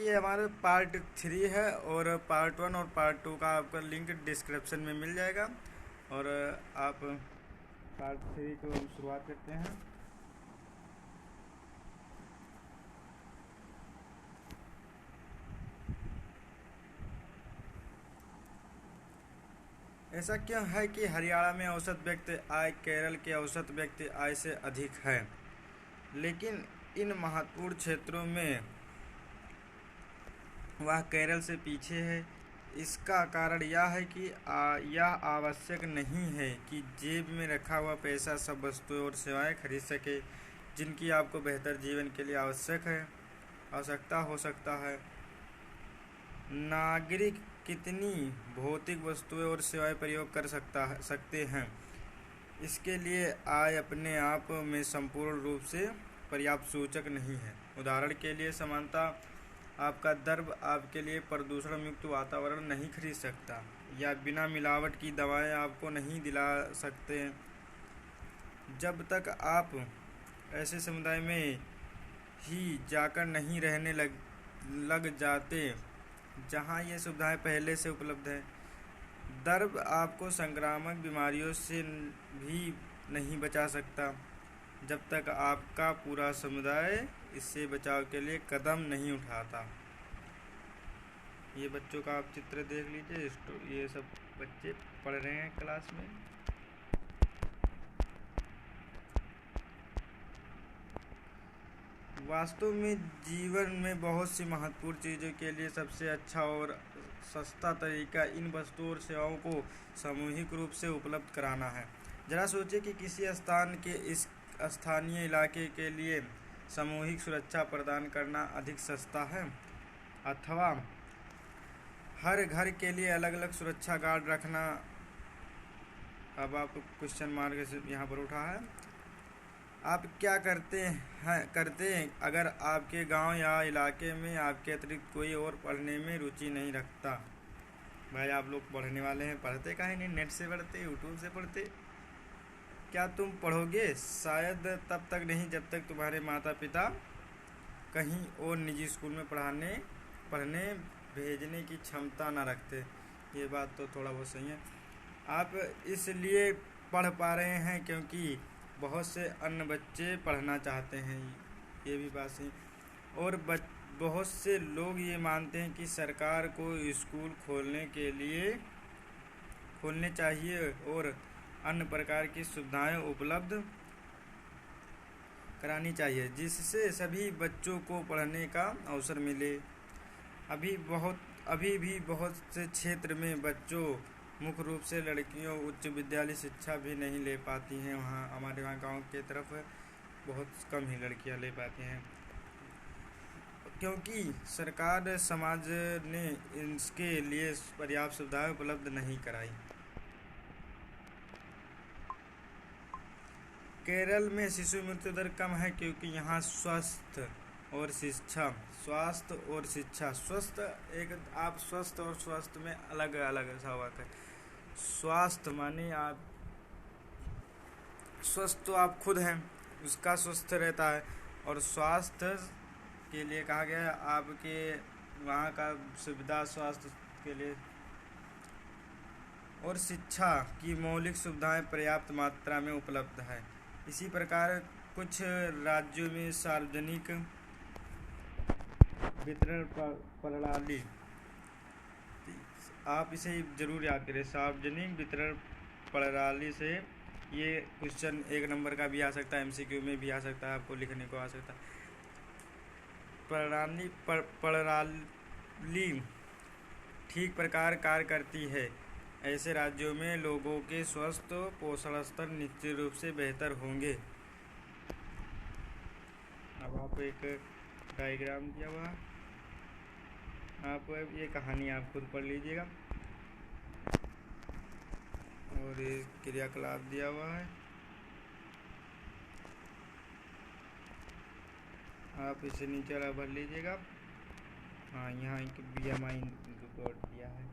कि ये हमारे पार्ट 3 है और पार्ट 1 और पार्ट 2 का आपका लिंक डिस्क्रिप्शन में मिल जाएगा। और आप पार्ट 3 को हम शुरुआत करते हैं। ऐसा क्यों है कि हरियाणा में औसत व्यक्ति आय केरल के औसत व्यक्ति आय से अधिक है, लेकिन इन महत्वपूर्ण क्षेत्रों में वह केरल से पीछे है? इसका कारण यह है कि यह आवश्यक नहीं है कि जेब में रखा हुआ पैसा सब वस्तुएं और सेवाएं खरीद सके जिनकी आपको बेहतर जीवन के लिए आवश्यकता हो सकता है। नागरिक कितनी भौतिक वस्तुएं और सेवाएं प्रयोग कर सकते हैं, इसके लिए आय अपने आप में संपूर्ण रूप से पर्याप्त सूचक नहीं है। उदाहरण के लिए, समानता आपका द्रव्य आपके लिए प्रदूषण मुक्त वातावरण नहीं खरीद सकता, या बिना मिलावट की दवाएं आपको नहीं दिला सकते जब तक आप ऐसे समुदाय में ही जाकर नहीं रहने लग जाते जहां ये सुविधाएं पहले से उपलब्ध हैं। द्रव्य आपको संक्रामक बीमारियों से भी नहीं बचा सकता जब तक आपका पूरा समुदाय इससे बचाव के लिए कदम नहीं उठाता। ये बच्चों का आप चित्र देख लीजिए, ये सब बच्चे पढ़ रहे हैं क्लास में। वास्तव में जीवन में बहुत सी महत्वपूर्ण चीज़ों के लिए सबसे अच्छा और सस्ता तरीका इन वस्तुओं और सेवाओं को सामूहिक रूप से उपलब्ध कराना है। जरा सोचिए कि किसी इस स्थानीय इलाके के लिए सामूहिक सुरक्षा प्रदान करना अधिक सस्ता है, अथवा हर घर के लिए अलग अलग सुरक्षा गार्ड रखना। अब आप क्वेश्चन मार्क यहाँ पर उठा है। आप क्या करते हैं अगर आपके गांव या इलाके में आपके अतिरिक्त कोई और पढ़ने में रुचि नहीं रखता? भाई, आप लोग पढ़ने वाले हैं, पढ़ते काहे नहीं? नेट से पढ़ते, यूट्यूब से पढ़ते। क्या तुम पढ़ोगे? शायद तब तक नहीं जब तक तुम्हारे माता पिता कहीं और निजी स्कूल में पढ़ने भेजने की क्षमता न रखते। ये बात तो थोड़ा बहुत सही है। आप इसलिए पढ़ पा रहे हैं क्योंकि बहुत से अन्य बच्चे पढ़ना चाहते हैं, ये भी बात सही। और बहुत से लोग ये मानते हैं कि सरकार को स्कूल खोलने चाहिए और अन्य प्रकार की सुविधाएं उपलब्ध करानी चाहिए जिससे सभी बच्चों को पढ़ने का अवसर मिले। अभी भी बहुत से क्षेत्र में बच्चों, मुख्य रूप से लड़कियों, उच्च विद्यालय शिक्षा भी नहीं ले पाती हैं। हमारे वहाँ गांव के तरफ बहुत कम ही लड़कियां ले पाती हैं क्योंकि सरकार समाज ने इसके लिए पर्याप्त सुविधाएं उपलब्ध नहीं कराई। केरल में शिशु मृत्यु दर कम है क्योंकि यहाँ स्वास्थ्य और शिक्षा आप स्वस्थ और स्वस्थ में अलग अलग ऐसा फर्क है। स्वास्थ्य माने आप स्वस्थ तो आप खुद हैं, उसका स्वस्थ रहता है, और स्वास्थ्य के लिए कहा गया है आपके वहाँ का सुविधा स्वास्थ्य के लिए। और शिक्षा की मौलिक सुविधाएं पर्याप्त मात्रा में उपलब्ध है। इसी प्रकार कुछ राज्यों में सार्वजनिक वितरण प्रणाली, आप इसे जरूर याद करें, सार्वजनिक वितरण प्रणाली से ये क्वेश्चन 1 नंबर का भी आ सकता है, MCQ में भी आ सकता है, आपको लिखने को आ सकता है। प्रणाली ठीक प्रकार कार्य करती है। ऐसे राज्यों में लोगों के स्वास्थ्य पोषण स्तर निश्चित रूप से बेहतर होंगे। अब आप एक डायग्राम दिया हुआ, आप ये कहानी आप खुद पढ़ लीजिएगा, और ये क्रियाकलाप दिया हुआ है, आप इसे नीचे वाला भर लीजिएगा। हाँ, यहाँ एक BMI रिपोर्ट दिया है।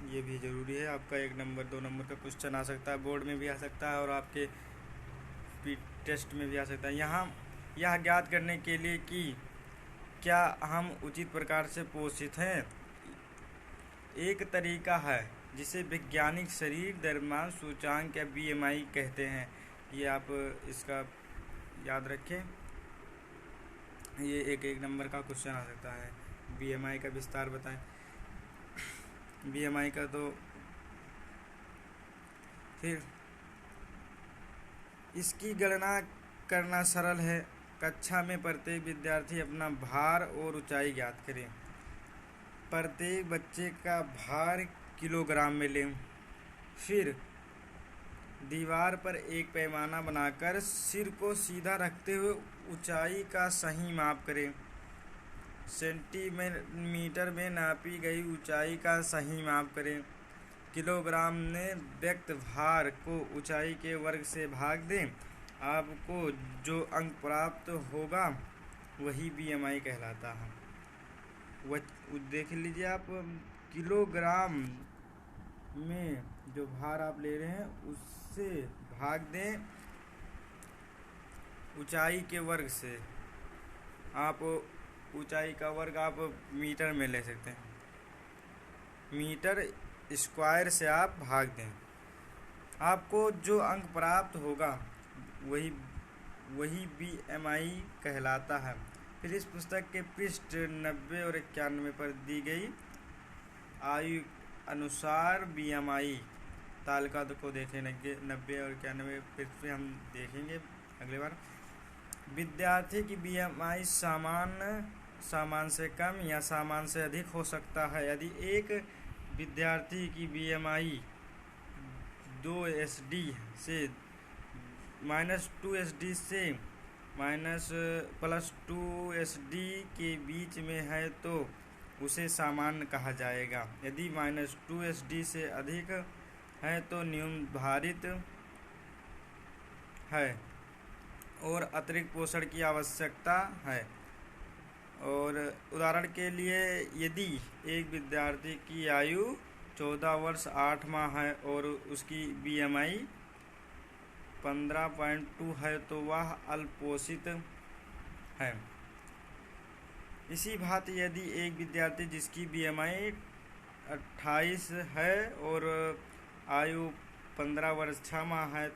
ये भी ज़रूरी है। आपका 1 नंबर 2 नंबर का क्वेश्चन आ सकता है, बोर्ड में भी आ सकता है, और आपके टेस्ट में भी आ सकता है। यहाँ यह ज्ञात करने के लिए कि क्या हम उचित प्रकार से पोषित हैं, एक तरीका है जिसे वैज्ञानिक शरीर द्रव्यमान सूचांक या बीएमआई कहते हैं। ये आप इसका याद रखें, ये एक नंबर का क्वेश्चन आ सकता है। बीएमआई का विस्तार बताएं। बीएमआई का तो फिर इसकी गणना करना सरल है। कक्षा में प्रत्येक विद्यार्थी अपना भार और ऊंचाई ज्ञात करें। प्रत्येक बच्चे का भार किलोग्राम में लें। फिर दीवार पर एक पैमाना बनाकर सिर को सीधा रखते हुए ऊंचाई का सही माप करें। सेंटीमीटर में नापी गई ऊंचाई का सही माप करें। किलोग्राम में व्यक्त भार को ऊंचाई के वर्ग से भाग दें। आपको जो अंक प्राप्त होगा वही बीएमआई कहलाता है। वह देख लीजिए आप, किलोग्राम में जो भार आप ले रहे हैं उससे भाग दें ऊंचाई के वर्ग से। आप ऊंचाई का वर्ग आप मीटर में ले सकते हैं, मीटर स्क्वायर से आप भाग दें। आपको जो अंक प्राप्त होगा वही बीएमआई कहलाता है। फिर इस पुस्तक के पृष्ठ 90 और 91 पर दी गई आयु अनुसार बीएमआई तालिका को देखें। 90 और 91 पृष्ठ पे हम देखेंगे अगली बार। विद्यार्थी की बीएमआई सामान्य से कम या सामान्य से अधिक हो सकता है। यदि एक विद्यार्थी की बीएमआई 2SD से -2SD से +2SD के बीच में है तो उसे सामान्य कहा जाएगा। यदि -2SD से अधिक है तो न्यूनभारित है और अतिरिक्त पोषण की आवश्यकता है। और उदाहरण के लिए, यदि एक विद्यार्थी की आयु 14 वर्ष 8 माह है और उसकी बीएमआई 15.2 है तो वह अल्पोषित है। इसी भांति यदि एक विद्यार्थी जिसकी बीएमआई 28 है और आयु 15 वर्ष 6 माह है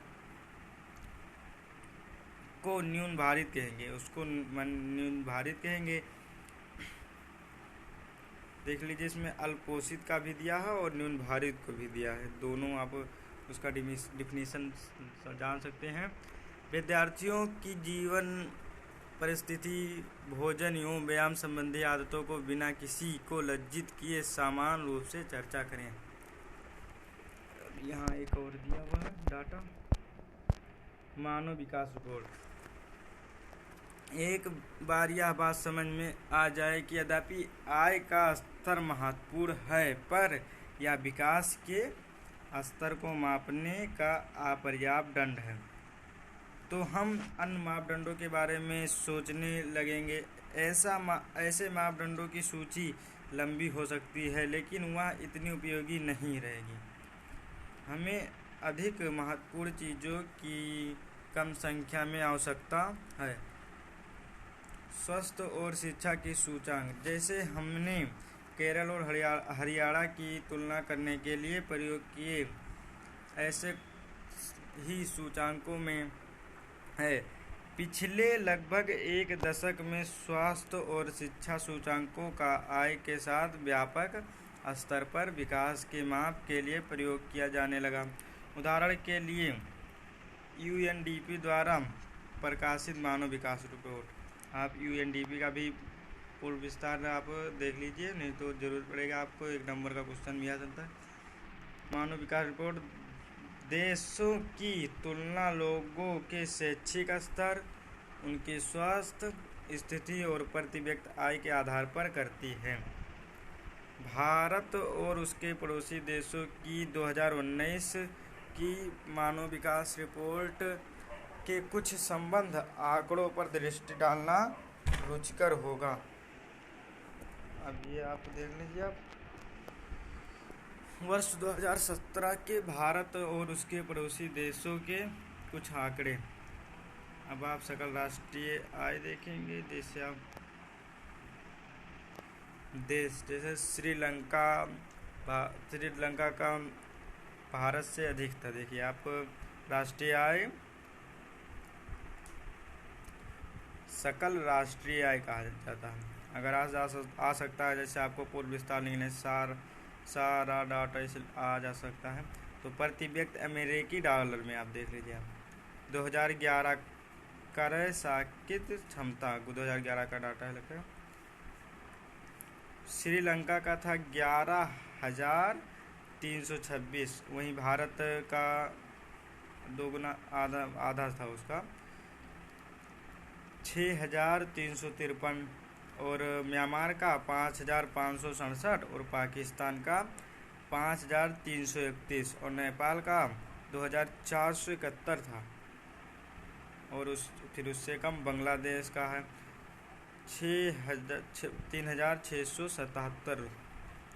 को न्यूनभारित कहेंगे, उसको न्यूनभारित कहेंगे। देख लीजिए, इसमें अल्पोषित का भी दिया है और न्यूनभारित को भी दिया है, दोनों आप उसका डिफिनीशन जान सकते हैं। विद्यार्थियों की जीवन परिस्थिति, भोजन एवं व्यायाम संबंधी आदतों को बिना किसी को लज्जित किए समान रूप से चर्चा करें। यहाँ एक और दिया हुआ है डाटा, मानव विकास रिपोर्ट। एक बार यह बात समझ में आ जाए कि यद्यपि आय का स्तर महत्वपूर्ण है, पर यह विकास के स्तर को मापने का अपर्याप्त दंड है, तो हम अन्य मापदंडों के बारे में सोचने लगेंगे। ऐसे मापदंडों की सूची लंबी हो सकती है, लेकिन वह इतनी उपयोगी नहीं रहेगी। हमें अधिक महत्वपूर्ण चीज़ों की कम संख्या में आवश्यकता है। स्वास्थ्य और शिक्षा की सूचांक, जैसे हमने केरल और हरियाणा की तुलना करने के लिए प्रयोग किए, ऐसे ही सूचांकों में है। पिछले लगभग एक दशक में स्वास्थ्य और शिक्षा सूचांकों का आय के साथ व्यापक स्तर पर विकास के माप के लिए प्रयोग किया जाने लगा। उदाहरण के लिए UNDP द्वारा प्रकाशित मानव विकास रिपोर्ट, आप UNDP का भी पूर्ण विस्तार आप देख लीजिए, नहीं तो ज़रूरत पड़ेगा आपको, 1 नंबर का क्वेश्चन भी आ सकता है। मानव विकास रिपोर्ट देशों की तुलना लोगों के शैक्षिक स्तर, उनकी स्वास्थ्य स्थिति और प्रति व्यक्ति आय के आधार पर करती है। भारत और उसके पड़ोसी देशों की 2019 की मानव विकास रिपोर्ट के कुछ संबंध आंकड़ों पर दृष्टि डालना रुचिकर होगा। अब ये आप देख लीजिए। आप वर्ष 2017 के भारत और उसके पड़ोसी देशों के कुछ आंकड़े। अब आप सकल राष्ट्रीय आय देखेंगे। देश जैसे श्रीलंका का भारत से अधिक था। देखिए आप, राष्ट्रीय आय, सकल राष्ट्रीय आय कहा जाता है। अगर आ सकता है, जैसे आपको पूर्व विस्तार लिखने सारा डाटा इसे आ जा सकता है। तो प्रति व्यक्ति अमेरिकी डॉलर में आप देख लीजिए आप 2011 क्रय साकित क्षमता 2011 का डाटा है लगता है। श्रीलंका का था 11,326, वहीं भारत का दोगुना आधा था उसका 6,353, और म्यांमार का 5,567 और पाकिस्तान का 5,331 और नेपाल का 2,471 था। और फिर उससे कम बांग्लादेश का है 3,677।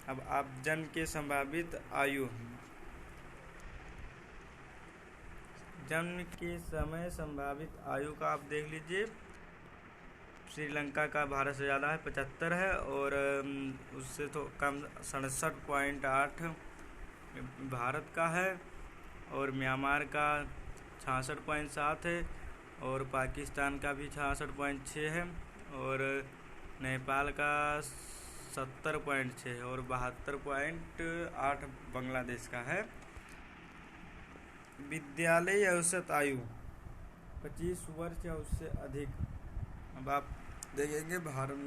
अब आप जन्म के संभावित आयु, जन्म के समय संभावित आयु का आप देख लीजिए। श्रीलंका का भारत से ज़्यादा है, 75 है, और उससे तो कम 67.8 भारत का है, और म्यांमार का 66.7 है, और पाकिस्तान का भी 66.6 है, और नेपाल का 70.6 है, और 72.8 बांग्लादेश का है। विद्यालय औसत आयु 25 वर्ष या उससे अधिक। अब आप देखेंगे भारत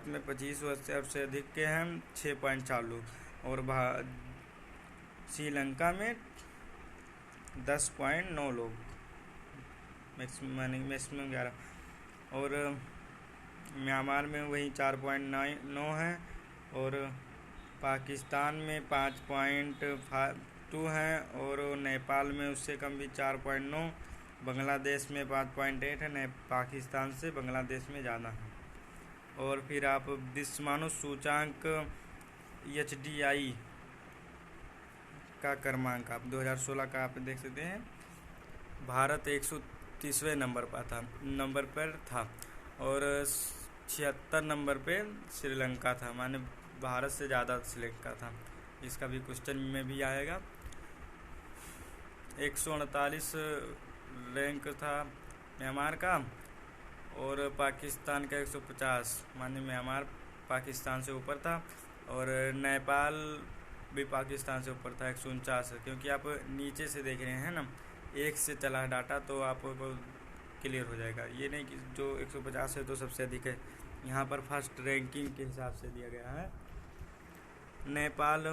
में 25 वर्ष से अधिक के हैं 6.4 लोग, और श्रीलंका में 10.9 लोग, मैक्सिमम 11, और म्यांमार में वही 4.9 है, और पाकिस्तान में 5.2 हैं, और नेपाल में उससे कम भी 4.9, बांग्लादेश में 5.8 है, पाकिस्तान से बांग्लादेश में ज़्यादा है। और फिर आप विश्व मानव सूचांक HDI का क्रमांक आप 2016 का आप देख सकते हैं। भारत 130वें नंबर पर था, और 76 नंबर पे श्रीलंका था, माने भारत से ज़्यादा श्रीलंका था। इसका भी क्वेश्चन में भी आएगा। 148 रैंक था म्यांमार का, और पाकिस्तान का 150, माने म्यांमार पाकिस्तान से ऊपर था, और नेपाल भी पाकिस्तान से ऊपर था 149 है। क्योंकि आप नीचे से देख रहे हैं ना, एक से चला है डाटा, तो आपको क्लियर हो जाएगा। ये नहीं कि जो 150 है तो सबसे अधिक है, यहाँ पर फर्स्ट रैंकिंग के हिसाब से दिया गया है। नेपाल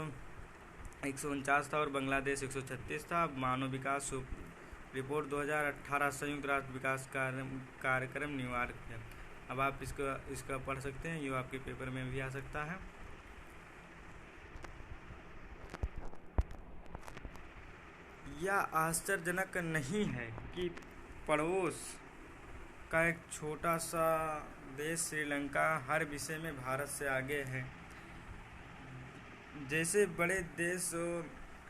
149 था, और बांग्लादेश 136 था। मानव विकास रिपोर्ट 2018 संयुक्त राष्ट्र विकास कार्यक्रम न्यूयॉर्क है। अब आप इसका पढ़ सकते हैं, ये आपके पेपर में भी आ सकता है। यह आश्चर्यजनक नहीं है कि पड़ोस का एक छोटा सा देश श्रीलंका हर विषय में भारत से आगे है। जैसे बड़े देशों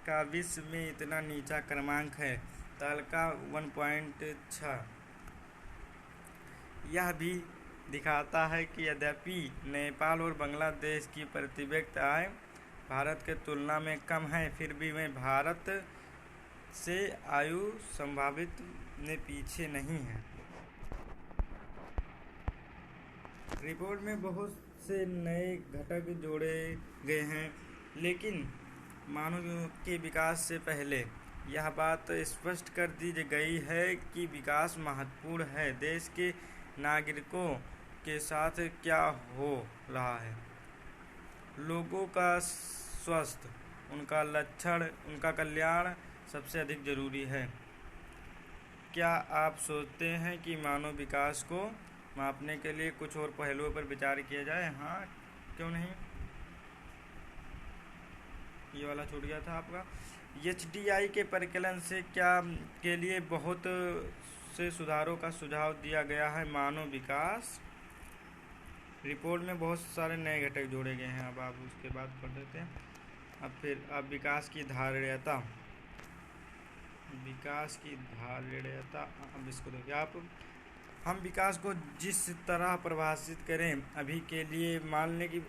का विश्व में इतना नीचा क्रमांक है, तलका 1.6, यह भी दिखाता है कि यद्यपि नेपाल और बांग्लादेश की प्रति व्यक्ति आय भारत के तुलना में कम है, फिर भी वे भारत से आयु संभावित में पीछे नहीं है। रिपोर्ट में बहुत से नए घटक जोड़े गए हैं, लेकिन मानव के विकास से पहले यह बात स्पष्ट कर दी गई है कि विकास महत्वपूर्ण है। देश के नागरिकों के साथ क्या हो रहा है, लोगों का स्वास्थ्य, उनका लक्षण, उनका कल्याण सबसे अधिक जरूरी है। क्या आप सोचते हैं कि मानव विकास को मापने के लिए कुछ और पहलुओं पर विचार किया जाए? हाँ, क्यों नहीं। ये वाला छूट गया था आपका। HDI के परिकलन से के लिए बहुत से सुधारों का सुझाव दिया गया है। मानव विकास रिपोर्ट में बहुत सारे नए घटक जोड़े गए हैं। अब आप उसके बाद पढ़ लेते हैं। अब फिर विकास की धारणीयता, विकास की धारणीयता। अब इसको देखिए आप, हम विकास को जिस तरह परिभाषित करें, अभी के लिए मान लें कि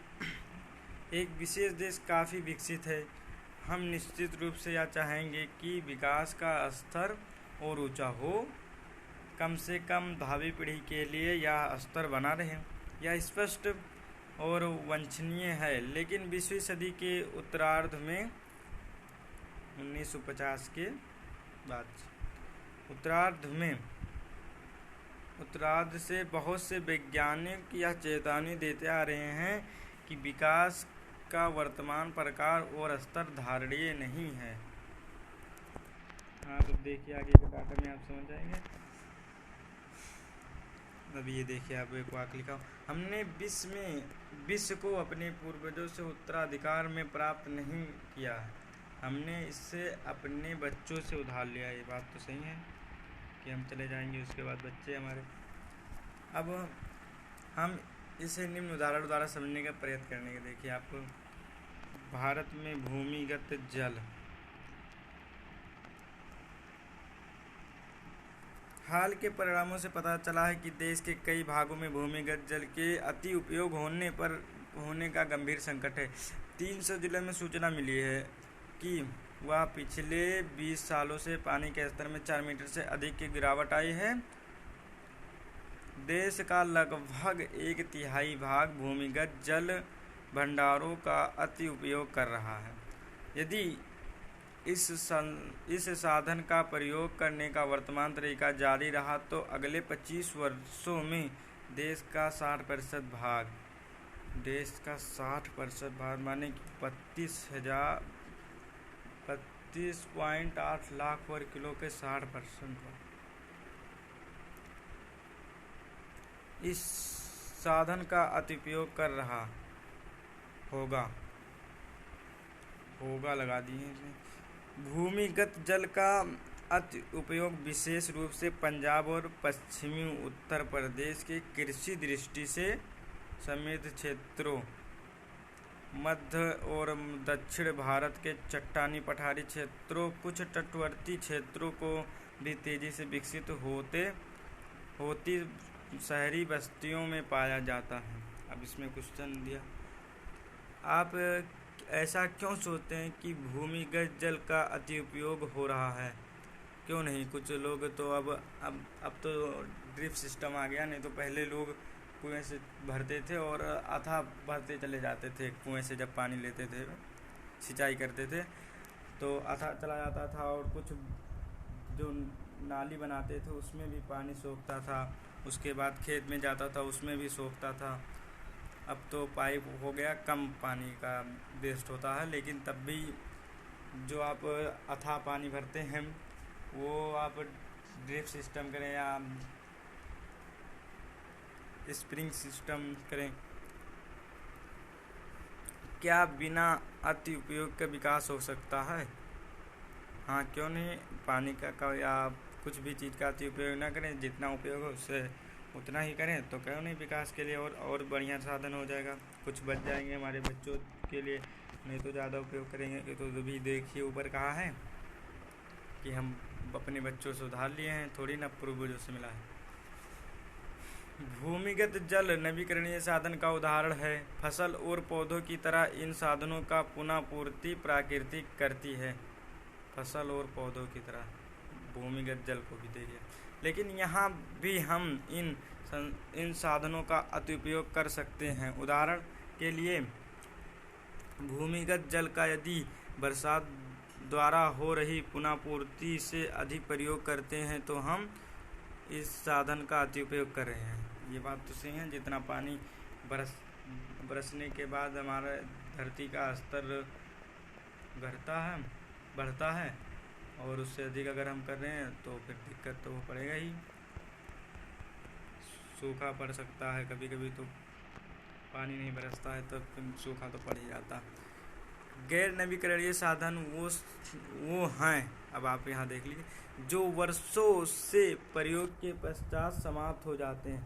एक विशेष देश काफ़ी विकसित है, हम निश्चित रूप से यह चाहेंगे कि विकास का स्तर और ऊंचा हो, कम से कम भावी पीढ़ी के लिए यह स्तर बना रहे। यह स्पष्ट और वांछनीय है, लेकिन 20वीं सदी के उत्तरार्ध में 1950 के बाद उत्तरार्ध से बहुत से वैज्ञानिक यह चेतावनी देते आ रहे हैं कि विकास का वर्तमान प्रकार और स्तर धारणीय नहीं है। हाँ, तो देखिए आगे के डाटा में आप समझ जाएंगे। अभी ये देखिए, आप एक वाक्य लिखा, हमने विश्व को अपने पूर्वजों से उत्तराधिकार में प्राप्त नहीं किया, हमने इससे अपने बच्चों से उधार लिया। ये बात तो सही है कि हम चले जाएंगे, उसके बाद बच्चे हमारे। अब हम इसे निम्न उदाहरण द्वारा समझने का प्रयत्न करने के। देखिए आप, भारत में भूमिगत जल, हाल के परिणामों से पता चला है कि देश के कई भागों में भूमिगत जल के अति उपयोग होने का गंभीर संकट है। 300 जिलों में सूचना मिली है कि वह पिछले 20 सालों से पानी के स्तर में 4 मीटर से अधिक की गिरावट आई है। देश का लगभग 1/3 भाग भूमिगत जल भंडारों का अति उपयोग कर रहा है। यदि इस साधन का प्रयोग करने का वर्तमान तरीका जारी रहा तो अगले 25 वर्षों में देश का 60% भाग माने कि 32.8 लाख वर्ग किलो के 60% इस साधन का अतिप्रयोग कर रहा होगा लगा दिए हैं। भूमिगत जल का अति उपयोग विशेष रूप से पंजाब और पश्चिमी उत्तर प्रदेश के कृषि दृष्टि से समृद्ध क्षेत्रों, मध्य और दक्षिण भारत के चट्टानी पठारी क्षेत्रों, कुछ तटवर्ती क्षेत्रों को भी तेजी से विकसित होती शहरी बस्तियों में पाया जाता है। अब इसमें क्वेश्चन दिया, आप ऐसा क्यों सोचते हैं कि भूमिगत जल का अति उपयोग हो रहा है? क्यों नहीं? कुछ लोग तो अब तो ड्रिप सिस्टम आ गया, नहीं तो पहले लोग कुएं से भरते थे और अथाह भरते चले जाते थे। कुएं से जब पानी लेते थे, सिंचाई करते थे तो अथाह चला जाता था, और कुछ जो नाली बनाते थे उसमें भी पानी सोखता था, उसके बाद खेत में जाता था उसमें भी सोखता था। अब तो पाइप हो गया, कम पानी का वेस्ट होता है, लेकिन तब भी जो आप अथाह पानी भरते हैं वो आप ड्रिप सिस्टम करें या स्प्रिंग सिस्टम करें, क्या बिना अति उपयोग का विकास हो सकता है? हाँ, क्यों नहीं? पानी का या कुछ भी चीज़ का अति उपयोग ना करें, जितना उपयोग हो उससे उतना ही करें, तो क्यों नहीं विकास के लिए और बढ़िया साधन हो जाएगा, कुछ बच जाएंगे हमारे बच्चों के लिए। नहीं तो ज़्यादा उपयोग करेंगे तो भी देखिए ऊपर कहा है कि हम अपने बच्चों से उधार लिए हैं, थोड़ी ना पूर्वजों से मिला है। भूमिगत जल नवीकरणीय साधन का उदाहरण है। फसल और पौधों की तरह इन साधनों का पुनः पूर्ति प्राकृतिक करती है। फसल और पौधों की तरह भूमिगत जल को भी देखिए, लेकिन यहाँ भी हम इन साधनों का अतिउपयोग कर सकते हैं। उदाहरण के लिए भूमिगत जल का यदि बरसात द्वारा हो रही पुनः पूर्ति से अधिक प्रयोग करते हैं तो हम इस साधन का अतिउपयोग कर रहे हैं। ये बात तो सही है, जितना पानी बरसने के बाद हमारा धरती का स्तर बढ़ता है और उससे अधिक अगर हम कर रहे हैं तो फिर दिक्कत तो पड़ेगा ही, सूखा पड़ सकता है, कभी कभी तो पानी नहीं बरसता है तो सूखा तो पड़ ही जाता। गैर नवीकरणीय साधन वो हैं, अब आप यहाँ देख लीजिए, जो वर्षों से प्रयोग के पश्चात समाप्त हो जाते हैं।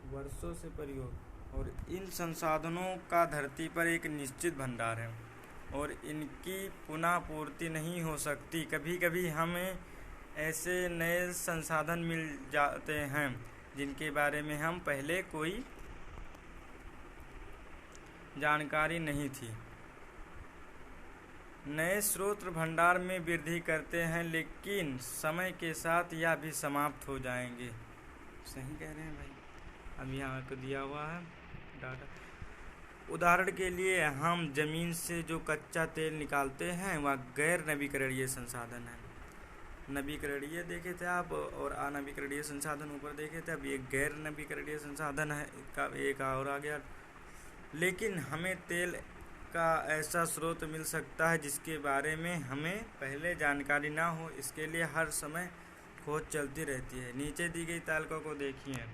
वर्षों से प्रयोग, और इन संसाधनों का धरती पर एक निश्चित भंडार है। और इनकी पुनः पूर्ति नहीं हो सकती। कभी कभी हमें ऐसे नए संसाधन मिल जाते हैं जिनके बारे में हम पहले कोई जानकारी नहीं थी। नए स्रोत भंडार में वृद्धि करते हैं, लेकिन समय के साथ यह भी समाप्त हो जाएंगे। सही कह रहे हैं भाई। अब यहाँ को दिया हुआ है डाटा। उदाहरण के लिए हम जमीन से जो कच्चा तेल निकालते हैं वह गैर नवीकरणीय संसाधन है। नवीकरणीय देखे थे आप और अनवीकरणीय संसाधन ऊपर देखे थे। अब ये गैर नवीकरणीय संसाधन है, एक और आ गया। लेकिन हमें तेल का ऐसा स्रोत मिल सकता है जिसके बारे में हमें पहले जानकारी ना हो। इसके लिए हर समय खोज चलती रहती है। नीचे दी गई तालिका को देखिए।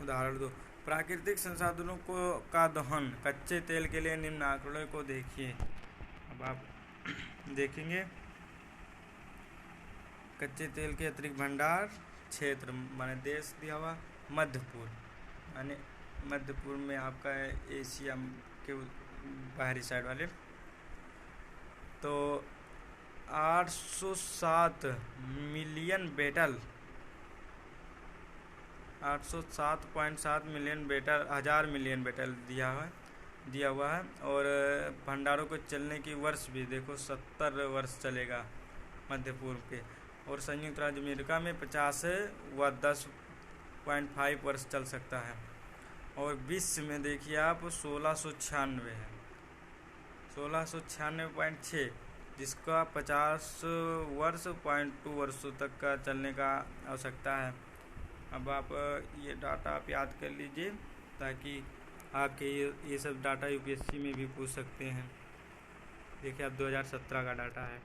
उदाहरण 2, प्राकृतिक संसाधनों को का दोहन। कच्चे तेल के लिए निम्न आंकड़े को देखिए। अब आप देखेंगे कच्चे तेल के अतिरिक्त भंडार क्षेत्र माने देश दिया हुआ मध्यपूर्व, यानी मध्यपूर्व में आपका एशिया के बाहरी साइड वाले। तो 807 million barrel 807.7 million barrel, 1000 million barrel दिया हुआ है। और भंडारों को चलने की वर्ष भी देखो 70 वर्ष चलेगा मध्य पूर्व के। और संयुक्त राज्य अमेरिका में 50 है, वह 10.5 वर्ष चल सकता है। और विश्व में देखिए आप 1696 है, 1696.6, जिसका 50 वर्ष 0.2 वर्षों तक का चलने का आवश्यकता है। अब आप ये डाटा आप याद कर लीजिए ताकि आपके ये सब डाटा यूपीएससी में भी पूछ सकते हैं। देखिए अब 2017 का डाटा है।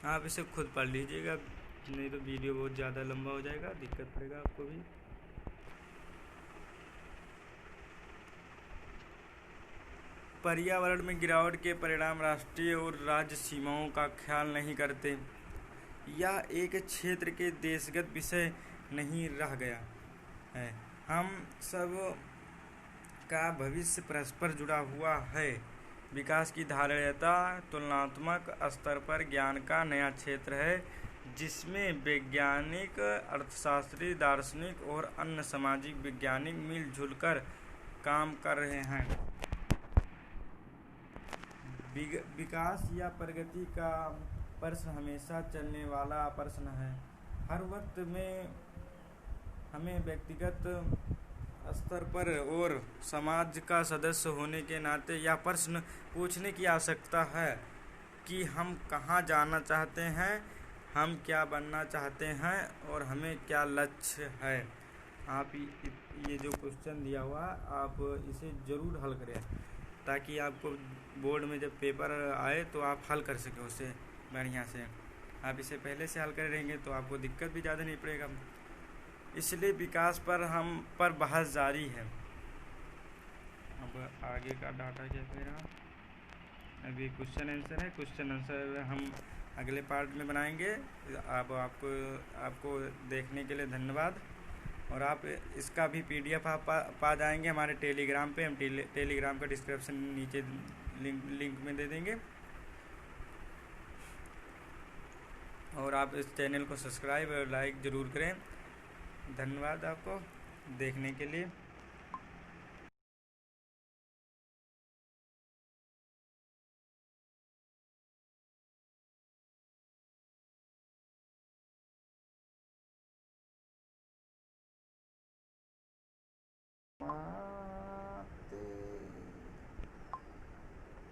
आप इसे खुद पढ़ लीजिएगा, नहीं तो वीडियो बहुत ज़्यादा लंबा हो जाएगा, दिक्कत पड़ेगा आपको भी। पर्यावरण में गिरावट के परिणाम राष्ट्रीय और राज्य सीमाओं का ख्याल नहीं करते। यह एक क्षेत्र के देशगत विषय नहीं रह गया है। हम सब का भविष्य परस्पर जुड़ा हुआ है। विकास की धारणीयता तुलनात्मक स्तर पर ज्ञान का नया क्षेत्र है, जिसमें वैज्ञानिक, अर्थशास्त्री, दार्शनिक और अन्य सामाजिक वैज्ञानिक मिलजुल कर काम कर रहे हैं। विकास या प्रगति का प्रश्न हमेशा चलने वाला प्रश्न है। हर वक्त में हमें व्यक्तिगत स्तर पर और समाज का सदस्य होने के नाते यह प्रश्न पूछने की आवश्यकता है कि हम कहाँ जाना चाहते हैं, हम क्या बनना चाहते हैं और हमें क्या लक्ष्य है। आप ये जो क्वेश्चन दिया हुआ आप इसे ज़रूर हल करें ताकि आपको बोर्ड में जब पेपर आए तो आप हल कर सकें उसे बढ़िया से। आप इसे पहले से हल कर रहेंगे तो आपको दिक्कत भी ज़्यादा नहीं पड़ेगा। इसलिए विकास पर बहस जारी है। अब आगे का डाटा क्या कह रहा, अभी क्वेश्चन आंसर है। क्वेश्चन आंसर हम अगले पार्ट में बनाएंगे। अब आपको देखने के लिए धन्यवाद। और आप इसका भी PDF आप पा जाएंगे हमारे टेलीग्राम पे। हम टेलीग्राम का डिस्क्रिप्शन नीचे लिंक में दे देंगे। और आप इस चैनल को सब्सक्राइब और लाइक ज़रूर करें। धन्यवाद आपको देखने के लिए।